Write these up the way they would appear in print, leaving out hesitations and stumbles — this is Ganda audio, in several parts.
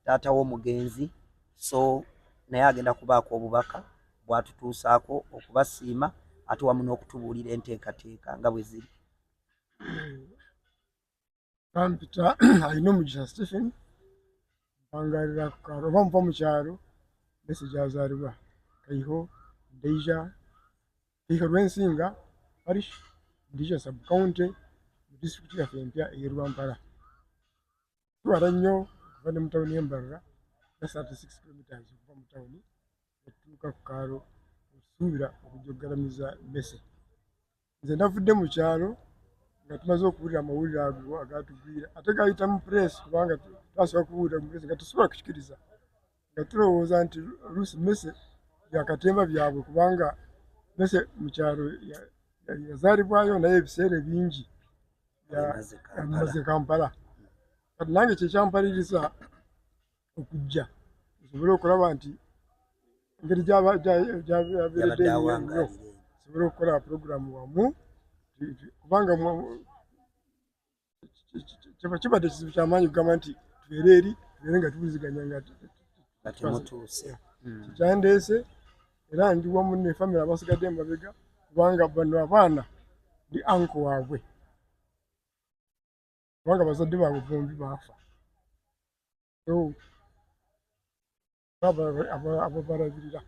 taata w'omugenzi so naye agenda kubaako obubaka bwatutuusaako okubasiima ate wamu n'okutubuulira enteekateeka nga bwe ziri. Kampita alina omugisa Stephen mpangalira ku kaalo oba muva mu kyalo Messi gy'azaalibwa Kaiho Deija Kaiho Rwensinga parish Deija sub county mu disitulikiti yaffe empya ey'e Lwampala. Tuwala nnyo okuva ne mu tawuni y'Embarara nga 36 kilometers okuva mu tawuni okutuuka ku kaalo okusuubira okujja okugalamiza Messi. Nze navudde mu kyalo nga tumaze okuwulira amawulire ago agatugwira ate gayita mu press kubanga twasooka kuwulira mu press nga tusobola kukikiriza nga tulowooza nti oluusi Messi byakatemba byabwe kubanga Messi mu kyalo yazaalibwayo naye ebiseera bingi yamaze Kampala. Kati nange kyekyampaliriza okujja nsobole okulaba nti engeri gyabeeredde ennyo sobole okukola puroguramu wamu kubanga kibadde kizibu kyamaanyi okugamba nti tubeere eri tubeere nga tuwuliziganya nga temutuuse. Kikyandeese era ndi wamu ne famire abasigadde emabega kubanga bano abaana ndi anko waabwe kubanga bazadde baabwe bombi baafa. Ababalabirira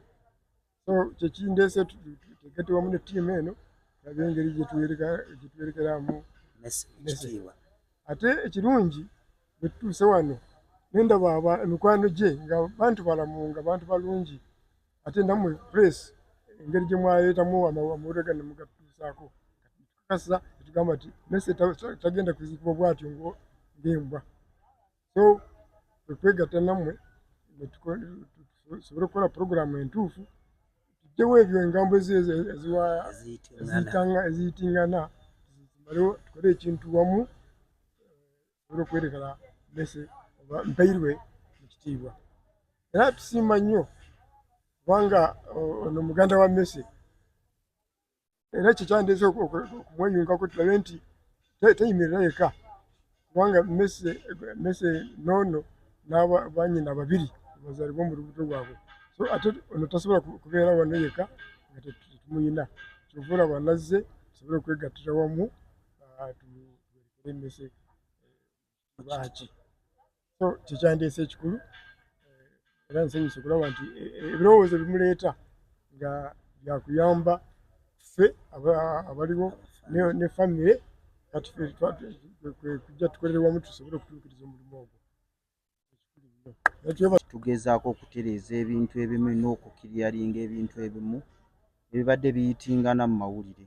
so kyekindeese tutegete wamu ne ttiimu eno tulabe engeri gyetuwerekeramu Messi. Ate ekirungi bwe tutuuse wano nendaba emikwano gye nga bantu balamu nga bantu balungi ate nammwe press engeri gye mwaleetamu amawulire gano mugatuusaako tukakasa etugamba nti Messi tagenda kuziikibwa bw'atyo ng'embwa. So kwegatta nammwe tusobole okukola puroguramu entuufu tujjewo ebyo engambo eziyitingana tukole ekintu wamu tusobole okwerekera Messi oba mpairwe mu kitiibwa. Era tusiima nnyo kubanga ono muganda wa Messi era kyekyandeese okumweyungako tulabe nti teyimirira yekka kubanga Messi n'ono n'abanyina babiri bazaalibwa mu lubuto lwabwe. So ate ono tasobola kubeera wano yekka nga tetumuyina kyova olaba nazze tusobole okwegattira wamu tuwerekere Messi lwaki. So kyekyandeese ekikulu era nsanyuse okulaba nti ebirowoozo bimuleeta nga byakuyamba ffe abaliwo ne famire kati kujja tukolere wamu tusobole okutuukiriza omulimu ogwo. Tugezaako okutereeza ebintu ebimu n'okukiryalinga ebintu ebimu ebibadde biyitingana mu mawulire.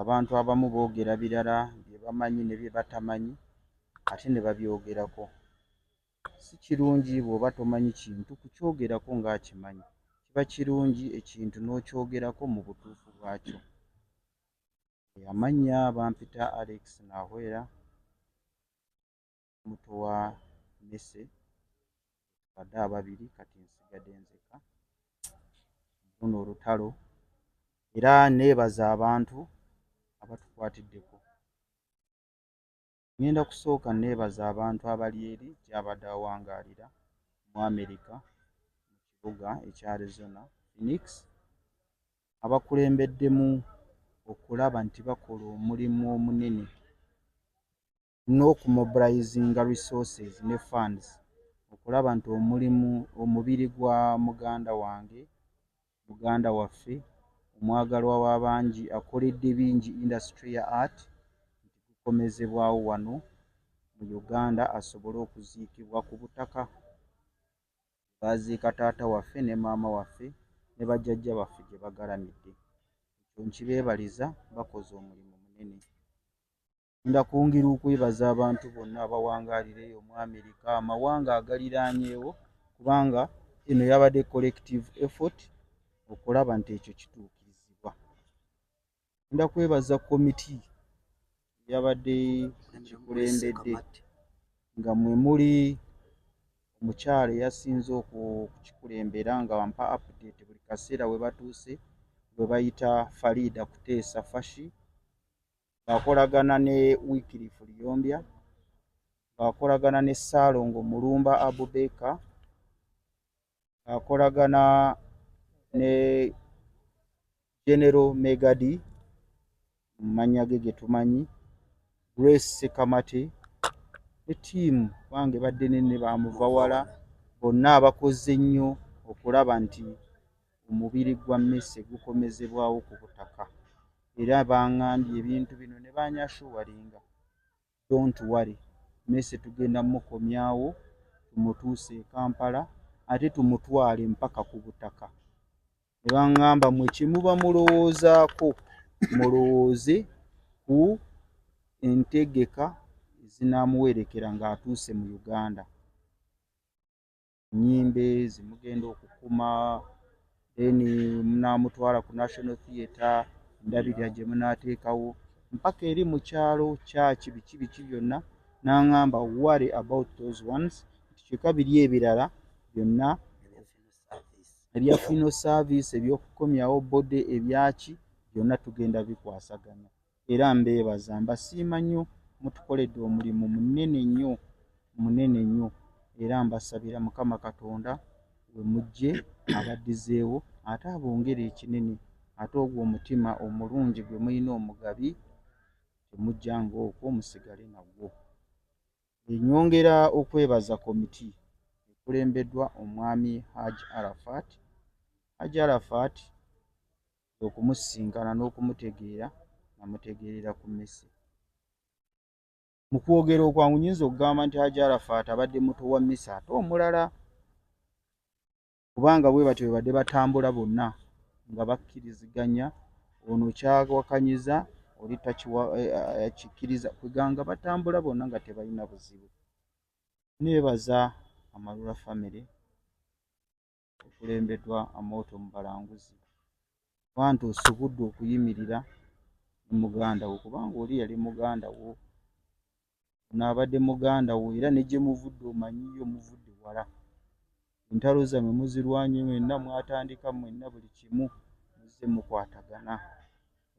Abantu abamu boogera birala bye bamanyi ne bye batamanyi ate ne babyogerako. Si kirungi bw'oba tomanyi kintu kukyogerako ng'akimanyi. Kiba kirungi ekintu n'okyogerako mu butuufu bwakyo. Amannya bampita Alex Nahwera, muto wa Messi. Badde ababiri kati nsigadde nzeka luno olutalo era neebaza abantu abatukwatiddeko. Ngenda kusooka neebaza abantu abali eri gy'abadde awangaalira mu America mu kibuga ekya Arizona Phoenix abakulembeddemu okulaba nti bakola omulimu omunene n'okumobilizinga resources ne funds okulaba nti omubiri gwa muganda wange muganda waffe omwagalwa w'abangi akoledde bingi industry ya art nti gukomezebwawo wano mu Uganda asobole okuziikibwa ku butaka baziika taata waffe ne maama waffe ne bajjajja baffe gye bagalamidde. Ekyo nkibeebaliza bakoze omulimu munene. Ngenda kwongera okwebaza abantu bonna abawangaalira eyo mu America amawanga agaliraanyeewo kubanga eno yabadde collective effort okulaba nti ekyo kituukirizibwa. Ngenda kwebaza komiti yabadde kikulembedde nga mwe muli omukyala eyasinze okukikulembera nga wampa update buli kaseera we batuuse bwe bayita Farida Kuteesa Fashi akolagana ne Wycliffe Lyombya akolagana ne Ssaalongo Mulumba Abubeka, akolagana ne General Megadi mumanya ge getumanyi, Grace Sekamate ne ttiimu bange badde nenne bamuva wala, bonna abakoze nnyo okulaba nti omubiri gwa Messi gukomezebwawo ku butaka. Era baŋŋambye ebintu bino ne banyashuwalinga, don't worry, Messi tugenda mukomyawo tumutuuse e Kampala ate tumutwale mpaka ku butaka. Ne baŋŋamba mwe kimuba mulowoozaako mulowooze ku entegeka ezinaamuwerekera ng'atuuse mu Uganda. Nnyimbe zimugenda okukuma, then munaamutwala ku National Theatre, endabirira gye munaateekawo mpaka eri mu kyalo kyaki biki byonna. N'aŋŋamba worry about those ones, kyokka biri ebirala byonna ebya funeral service, eby'okukomyawo bode, ebyaki byonna tugenda bikwasaganya. Era mbeebaza, mbasiima nnyo, mutukoledde omulimu munene nnyo, era mbasabira Mukama Katonda we mujje abaddizeewo ate abongere ekinene, ate ogwo omutima omulungi gwe mulina omugabi temujja ng'okwo musigale nagwo. Nyongera okwebaza komiti ekulembeddwa omwami Hajji Arafat. Hajji Arafat okumusisinkana n'okumutegeera, namutegeerera ku Messi. Mu kwogera okwangu nnyinza okugamba nti Hajji Arafat abadde muto wa Messi ate omulala, kubanga bwe batyo bwe badde batambula bonna nga bakkiriziganya, ono kyawakanyiza oli takikkiriza, kweganga batambula bonna nga tebalina buzibu. Neebaza Amalula family okulembeddwa Amoto Mubalanguzi, wanti osobodde okuyimirira ne muganda wo, kubanga oli yali muganda wo, onaabadde muganda wo, era ne gye muvudde omanyiyo muvudde wala. Entalo zammwe muzirwanye mwenna, mwatandika mwenna buli kimu, muzze mukwatagana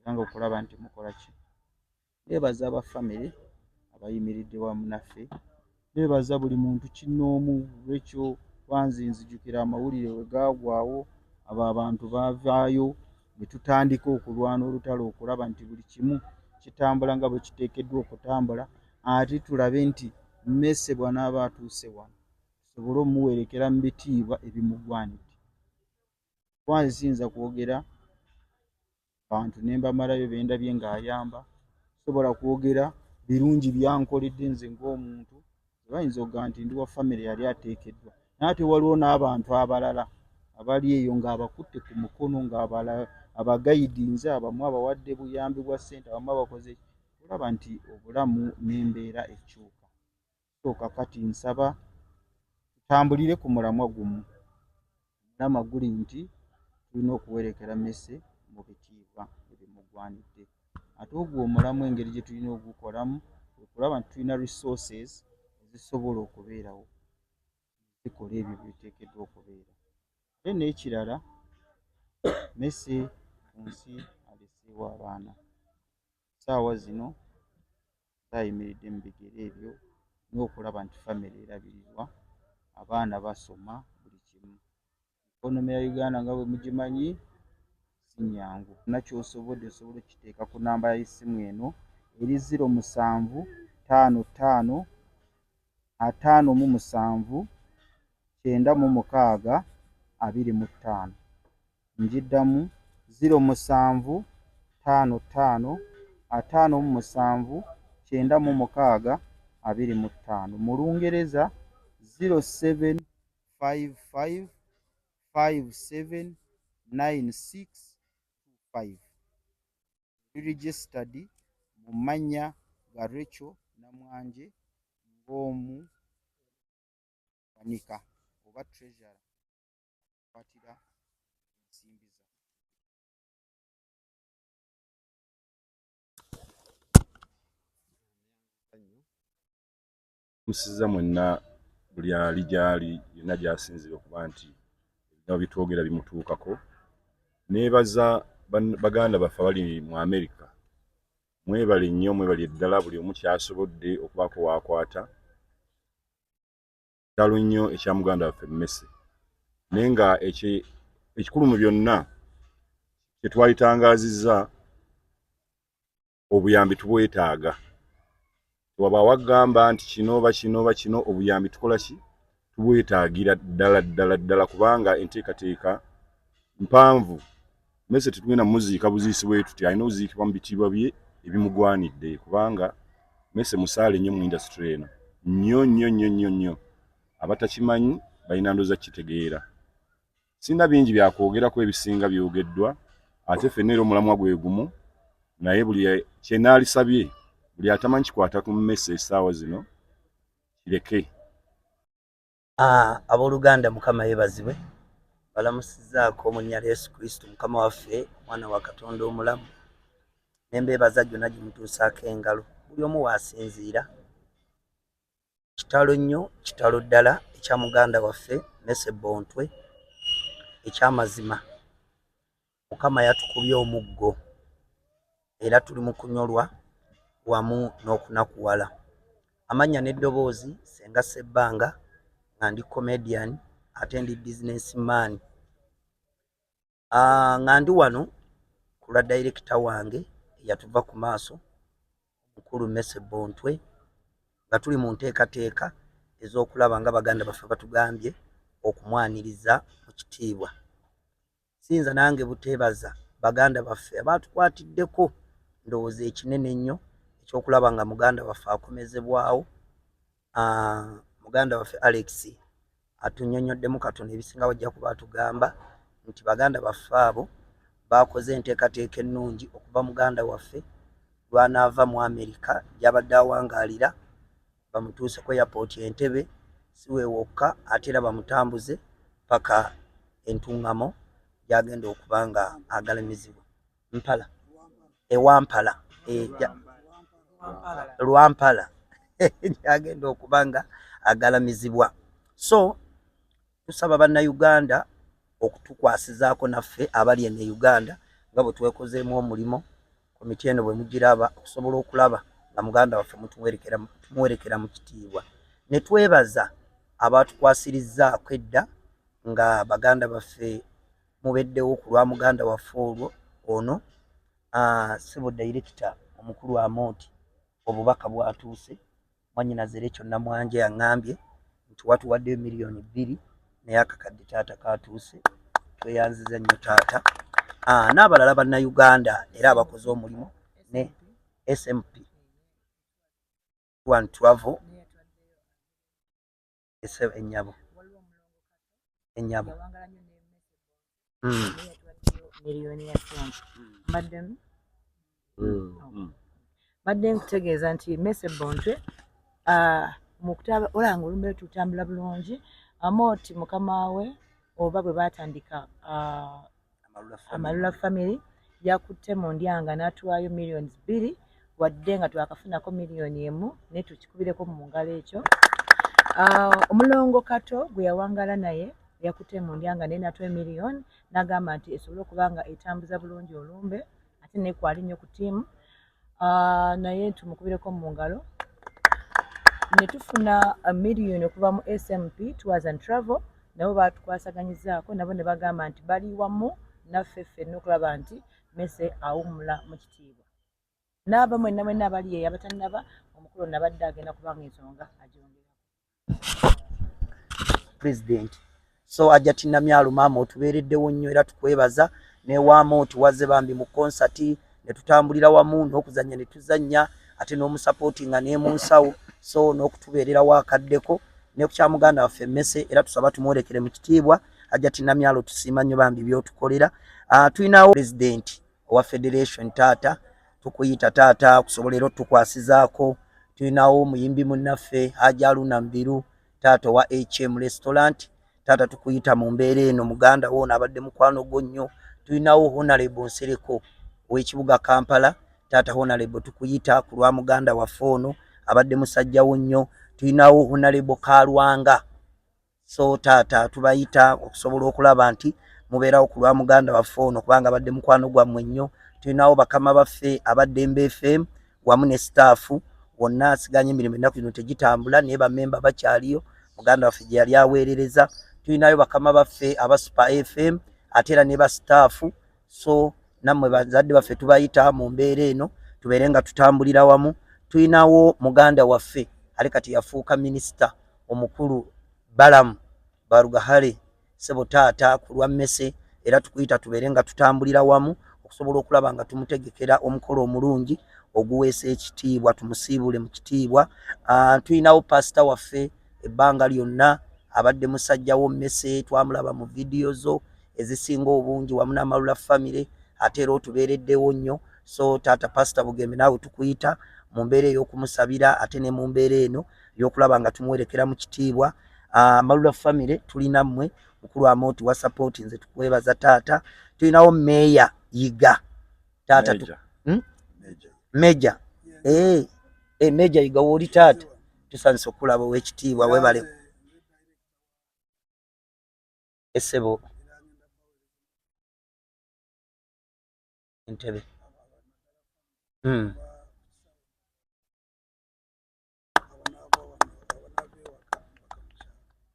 era nga okulaba nti mukola ki. Neebaza aba family abayimiridde wamu naffe, neebaza buli muntu kinnoomu. Olwekyo wanzi nzijukira amawulire we gaagwawo, abo abantu baavaayo ne tutandika okulwana olutalo okulaba nti buli kimu kitambula nga bwe kiteekeddwa okutambula, ate tulabe nti Messi bw'anaaba atuuse wano tusobole omuwerekera mu bitiibwa ebimugwanidde. Wanzi siyinza kwogera bantu ne mbamalayo be ndabye ng'ayamba, sobola kwogera birungi byankoledde nze ng'omuntu, bayinza okugamba nti ndi wa family yali ateekeddwa, naye ate waliwo n'abantu abalala abali eyo ng'abakutte ku mukono, ng'abagayidinze, abamu abawadde buyambi bwa ssente, abamu abakoze, olaba nti obulamu n'embeera ekyuka. So kakati nsaba tutambulire ku mulamwa gumu. Omulamwa guli nti tulina okuwerekera Messi mu bitiibwa ebimugwanidde. Ate ogwo omulamwa engeri gye tulina ogukolamu okulaba nti tulina resources ezisobola okubeerawo, zikola ebyo biteekeddwa okubeera. Ate n'ekirala, Messi ku nsi aleseewo abaana. Ssaawa zino ayimiridde mu bigere ebyo n'okulaba nti family erabirirwa, abaana basoma, buli kimu. Ikonomi ya Uganda nga bwe mugimanyi si nnyangu. Nakyosobodde osobola okiteeka ku nnamba y'essimu eno eri 0755 57 96 25. Njiddamu 0755 57 96 25. Mu Lungereza 0755 57 9625. Registered mu mannya ga Rachel Namwanje ng'omu wanika oba treasurer kwatira ensimbi za. Musiza mwenna buli ali gyali yonna gy'asinzira okuba nti ebintu bitwogera bimutuukako. Neebaza baganda baffe bali mu America, mwebale nnyo, mwebale ddala buli omu kyasobodde okubaako waakwata. kitalo nnyo ekya muganda waffe Mmese naye nga ekikulu mu byonna kye twalitangaazizza obuyambi tubwetaaga waba wagamba nti kino oba kino obuyambi tukola ki tubwetaagira ddala kubanga enteekateeka mpanvu. Mmese tetugenda muziika buziisi bwe tuti alina oziikibwa mu bitiibwa bye ebimugwanidde kubanga Mmese musaale nnyo mu indasitule eno nnyo abatakimanyi balina ndooza kitegeera. Sina bingi byakwogerako ebisinga byogeddwa ate ffenna era omulamwa gwe gumu naye buli kye naalisabye buli atamanyi kikwata ku Mmese essaawa zino kireke. Abooluganda Mukama yeebazibwe balamusizaako mu nnya lya Yesu Kristo Mukama waffe mwana wa Katonda omulamu n'embeebaza gyonna gimutuusaako engalo buli omu waasinziira. Kitalo nnyo kitalo ddala ekya muganda waffe Mmese Bontwe ekyamazima. Mukama yatukubye omuggo era tuli mu kunyolwa wamu n'okunakuwala. Amannya n'eddoboozi Ssenga Ssebbanga nga ndi comedian ate ndi businessman. Nga ndi wano ku lwa director wange yatuva ku maaso mukulu Mmese Bontwe nga tuli mu nteekateeka ez'okulaba nga baganda baffe batugambye okumwaniriza mu kitiibwa. Siyinza nange buteebaza baganda baffe abaatukwatiddeko ndowooza ekinene ennyo ekyokulaba nga muganda waffe akomezebwawo. Muganda waffe Alex atunnyonnyoddemu katono ebisinga bajja kuba atugamba nti baganda baffe abo bakoze enteekateeka ennungi okuva muganda waffe lwanaava mu Amerika gy'abadde awangaalira bamutuuse ku airport Entebbe si we wokka ate era bamutambuze paka Entuŋŋamo gy'agenda okuba nga agalamizibwa. Ewampala Lwampala gy'agenda okuba nga agalamizibwa. So tusaba bannayuganda okutukwasizaako naffe abali eno e Uganda nga bwe twekozeemu omulimo komiti eno bwe mugiraba okusobola okulaba nga muganda waffe tumuwerekera mu kitiibwa. Ne twebaza abaatukwasirizzaako edda nga baganda baffe mubeddewo ku lwa muganda waffe olwo ono Ssebo Director omukulu Amonti obubaka bwatuuse mwannyinaze Rachel Namwanje yaŋŋambye nti watuwaddeyo miliyoni 2 naye akakadde taata katuuse. Tweyanziza nnyo taata n'abalala bannayuganda era abakoze omulimu ne SMP One Travel ennyabo miliyoni ya badde nkutegeeza nti Mmese Bontwe mukutaba olanga olumbe tutambula bulungi Amonti mukama we oba bwe batandika Amalula family yakutte mu ndyanga n'atuwaayo miliyoni 2 wadde nga twakafunako miliyoni 1 ne tukikubireko mu ngalo ekyo. Omulongo Kato gwe yawangala naye yakutte mu ndyanga naye n'atuwa miliyoni n'agamba nti esobole okuba nga etambuza bulungi olumbe ate nekwali nnyo ku ttiimu naye tumukubireko mu ngalo ne tufuna miliyoni okuva mu SMP Tours and Travel nabo batukwasaganyizaako nabo ne bagamba nti bali wamu naffe ffenna okulaba nti Mmese awummula mu kitiibwa. N'abamu mwenna abali eyo abatannaba omukulu nabadde agenda kubanga ensonga agyongera. President so ajja tinnamyalo maama otubeereddewo nnyo era tukwebaza newaamo tuwaze bambi mu konsati ne tutambulira wamu n'okuzannya ne tuzannya ate n'omusapootinga ne mu nsawo so n'okutubeerera wakaddeko ne ku kya muganda waffe Mmese era tusaba tumwolekere mu kitiibwa ajja tinnamyalo tusiima nnyo bambi by'otukolera. Tulinawo president owa federation taata tukuyita taata okusobola era otukwasizaako. Tulinawo muyimbi munnaffe Haji Haruna Mbiru taata wa HM restaurant taata tukuyita mu mbeera eno muganda wo nabadde mukwano gwo nnyo. Tulinawo Honorable Nsereko w'ekibuga Kampala taata Honorable tukuyita ku lwa muganda waffe ono abadde musajja wo nnyo. Tulinawo Honorable Kalwanga so taata tubayita okusobola okulaba nti mubeerawo ku lwa muganda waffe ono kubanga abadde mukwano gwammwe nnyo. Tulinawo bakama baffe abadde Dembe FM wamu ne staffu wonna asiganye emirimu ennaku zino tegitambula naye bammemba bakyaliyo muganda waffe gye yali aweerereza. Tulinayo bakama baffe aba Super FM ate era ne ba staff. So nammwe bazadde baffe tubayita mu mbeera eno tubeere nga tutambulira wamu. Tulinawo muganda waffe ali kati yafuuka minisita omukulu Balamu Barugahale sebo taata ku lwa mmese, era tukuyita tubeere nga tutambulira wamu okusobola okulaba nga tumutegekera omukolo omulungi oguweesa ekitiibwa, tumusiibule mu kitiibwa. Tulinawo pasita waffe ebbanga lyonna abadde musajjawo mmese, twamulaba mu vidiyo zo ezisinga obungi wamu n'Amalula family, ate era otubeereddewo nnyo. So taata pasita Bugembe naawe tukuyita mu mbeera ey'okumusabira ate ne mu mbeera eno y'okulaba nga tumuwerekera mu kitiibwa. Amalula family tulina mmwe mukulu Amooti wa support, nze tukwebaza taata. Tulinawo Meya Yiga taata Meja Meja Yiga woli taata, tusanise okulaba ow'ekitiibwa webale essebo Entebbe.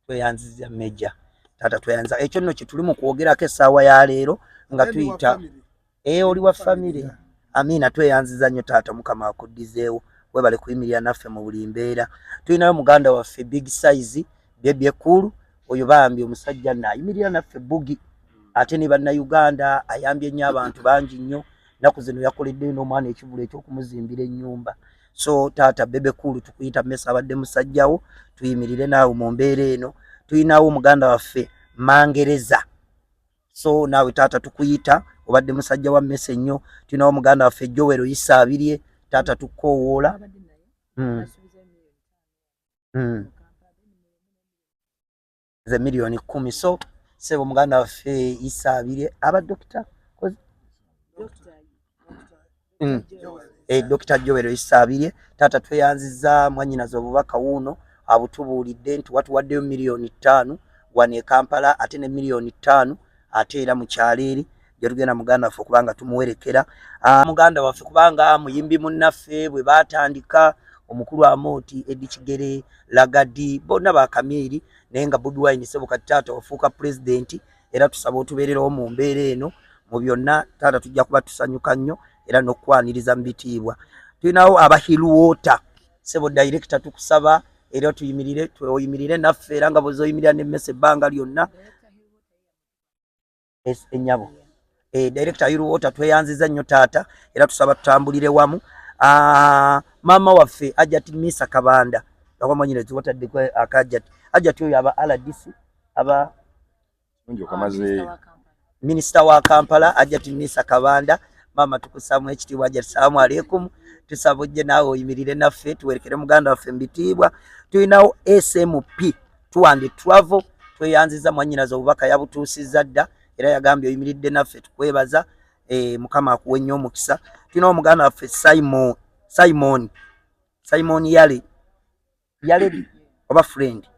Tweyanziza Meja taata, tweyanza ekyo nno kye tuli mu kwogerako essaawa ya leero nga tuyita oli wa family. Amina, tweyanziza nnyo taata, Mukama akuddizeewo, webale kuyimirira naffe mu buli mbeera. Tulinayo muganda waffe big size Baby Cool, oyo bambi omusajja naayimirira naffe Bugi, ate ne bannayuganda ayambye nnyo abantu bangi nnyo. Naku zino yakoleddeyo n'omwana ekivulu eky'okumuzimbira ennyumba. So taata Baby Cool tukuyita mmesa abadde musajjawo, tuyimirire naawe mu mbeera eno. Tulinawo muganda waffe Mangereza, so naawe taata tukuyita, obadde musajja wa mmese nnyo. Tulinawo muganda waffe Joel Isaabirie, taata tukoowoola ze miliyoni 10. So sebo muganda waffe Isaabirie aba dokita Dr. Joel Isaabirie, taata tweyanziza mwannyinaze obubaka wuuno abutubuulidde nti watuwaddeyo miliyoni 5 wano e Kampala ate ne miliyoni 5 ate era mu kyaleeri gye tugenda muganda waffe okubanga tumuwerekera. Muganda waffe kubanga muyimbi munnaffe bwe baatandika omukulu Amooti, Eddie Kigere, Lagadi bonna bakamiri, naye nga Bobi Wine sebo kati taata wafuuka pulezidenti, era tusaba otubeererewo mu mbeera eno mu byonna taata tujja kuba tusanyuka nnyo era n'okukwaniriza mu bitiibwa. Tulinawo aba Hiruwater sebo director tukusaba era tuyimirire naffe era nga bwezoyimirira n'emmese ebbanga lyonna. Ennyabo director Hiruwater tweyanziza nnyo taata era tusaba tutambulire wamu. Maama waffe Ajati Misa Kabanda akamanyire watadde akajati Ajati oyo aba RDC aba Minister wa Kampala Ajati Misa Kabanda. Mama tukusamu ekitiibwa Ajati, salamu alaikum, tusaba ojje naawe oyimirire naffe tuwerekere muganda waffe mu bitiibwa. Tulinawo SMP Tour and Travel, tweyanziza mwannyinaze obubaka yabutuusizza dda era yagambye oyimiridde naffe tukwebaza, Mukama akuwe nnyo omukisa. Tulinawo muganda waffe Simon Yale oba friend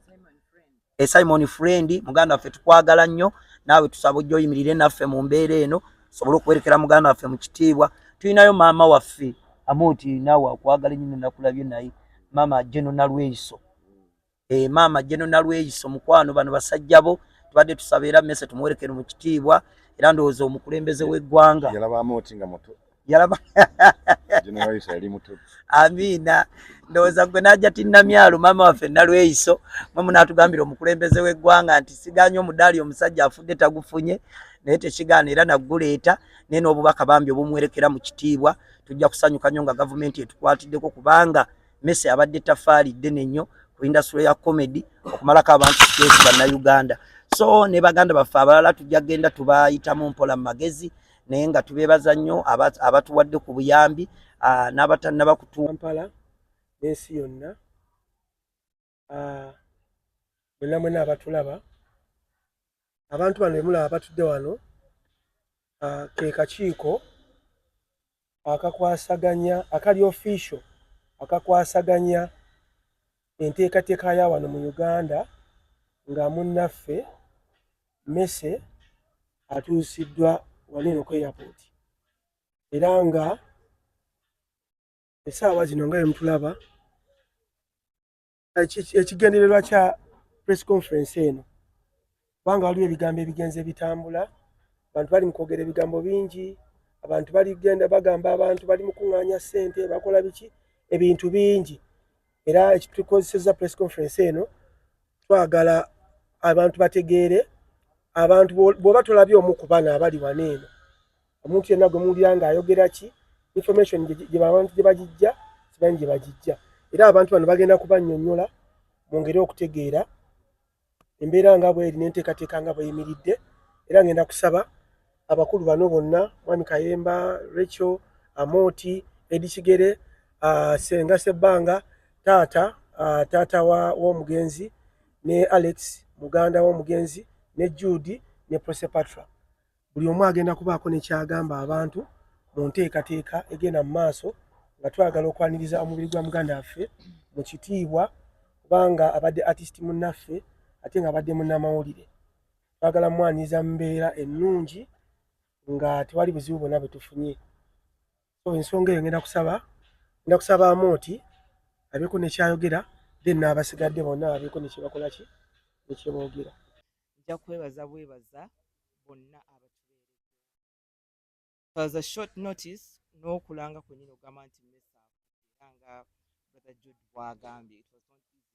Simon Friend, muganda waffe tukwagala nnyo, naawe tusaba ojje oyimirire naffe mu mbeera eno sobola okuwerekera muganda waffe mu kitiibwa. Tulinayo maama waffe Amooti, naawe akwagala nnyo nakulabye naye, Maama General Nalweyiso. Maama General Nalweyiso mukwano, bano basajja bo tubadde tusaba era mmese tumuwerekere mu kitiibwa era ndowooza omukulembeze w'eggwanga yalaba Amooti nga muto, yalaba General Nalweyiso yali muto. Amina, ndowooza gwe Najati Namyalo maama waffe Nalweyiso mwe munaatugambira omukulembeze w'eggwanga nti siganya omudaali omusajja afudde tagufunye, naye tekigaana era nagguleeta naye n'obubaka bambi obumuwerekera mu kitiibwa. Tujja kusanyuka nnyo nga gavumenti etukwatiddeko kubanga mmese abadde tafaalidde nnyo ku industry ya comedy okumalako abantu kiteesi bannayuganda. So ne baganda baffe abalala tujja genda tubayitamu mpola mu magezi naye nga tubeebaza nnyo abatuwadde ku buyambi n'abatannaba Kampala n'ensi yonna, mwenna abatulaba, abantu bano bemulaba batudde wano, ke kakiiko akakwasaganya akali official akakwasaganya enteekateeka ya wano mu Uganda nga munnaffe Mmese atuusiddwa wano ku airport, era nga essaawa zino nga bwe mutulaba ekigendererwa press conference eno kubanga waliwo ebigambo ebigenze bitambula, abantu bali mu kwogera ebigambo bingi, abantu bali genda bagamba abantu bali mu kuŋŋaanya ssente bakola biki ebintu bingi. Era ekitukozeseza press conference eno twagala abantu bategeere, abantu bw'oba tolabye omu ku bano abali wano eno, omuntu yenna gwe muwulira ng'ayogera ki, information abantu gye bagijja simanyi gye bagijja. Era abantu bano bagenda kubannyonnyola mu ngeri okutegeera embeera nga bw'eri n'enteekateeka nga bw'eyimiridde. Era ngenda kusaba abakulu bano bonna, Mwami Kayemba, Rachel, Amooti, Edi Kigere, Senga Sebbanga, taata w'omugenzi, ne Alex muganda w'omugenzi, ne Judy ne Prosepatra. Buli omu agenda kubaako nekyagamba abantu mu nteekateeka egenda mu maaso nga twagala okwaniriza omubiri gwa muganda waffe mu kitiibwa kubanga abadde artist munnaffe ate nga abadde munnamawulire. Twagala mwaniriza mu mbeera ennungi nga tewali buzibu bwonna bwe tufunye. So ensonga eyo ngenda kusaba Amooti abeeko nekyayogera, then n'abasigadde bonna abeeko nekyebakola ki nekyeboogera. Nja kwebaza bwebaza bonna abatubeeredde. As a short notice n'okulanga kwennyini ogamba nti mmesa era nga Brother Jude bw'agambye, it was not easy.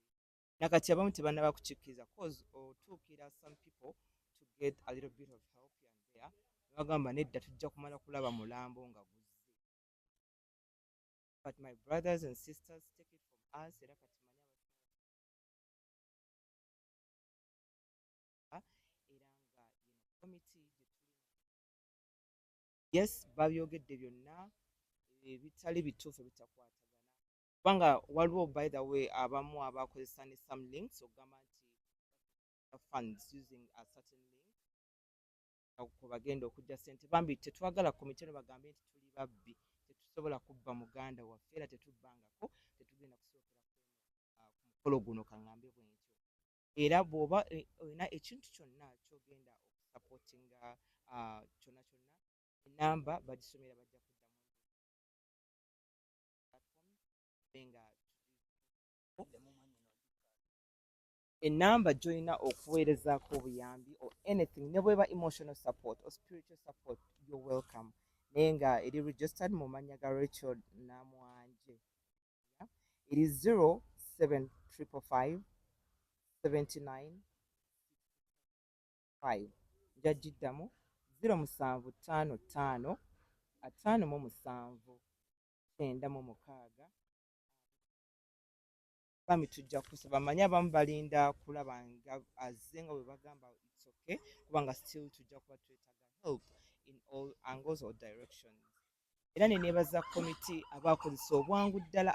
Nakati abamu tebannaba kukikkiriza cause otuukira some people to get a little bit of help here and there. Bagamba nedda tujja kumala kulaba mulambo nga guzze. But my brothers and sisters, take it from us, era kati manya era nga committee yes babyogedde byonna ebitali bituufu bitakwatagana kubanga waliwo by the way abamu abakozesa ne some links ogamba nti funds using a certain link ko bagenda okujja ssente bambi tetwagala komite no bagambe nti tuli babbi tetusobola kubba muganda waffe era tetubbangako tetugenda kusookera ku mukolo guno kaŋŋambe bwentyo. Era bw'oba olina ekintu kyonna kyogenda okusupportinga kyonna enamba bagisomera bajja kuddamu enamba gy'olina okuweerezaako obuyambi or anything ne bweba emotional support or spiritual support, you're welcome. Naye nga eri registered mu mannya ga Rachel Namwanje. It is 07555 79 5. Njagiddamu 0755 57 9 bami tujja kusaba manya abamu balinda kulaba nga azze nga bwe bagamba it's okay kubanga still tujja kuba twetaaga help in all angles or directions. Era ne neebaza committee abakozesa obwangu ddala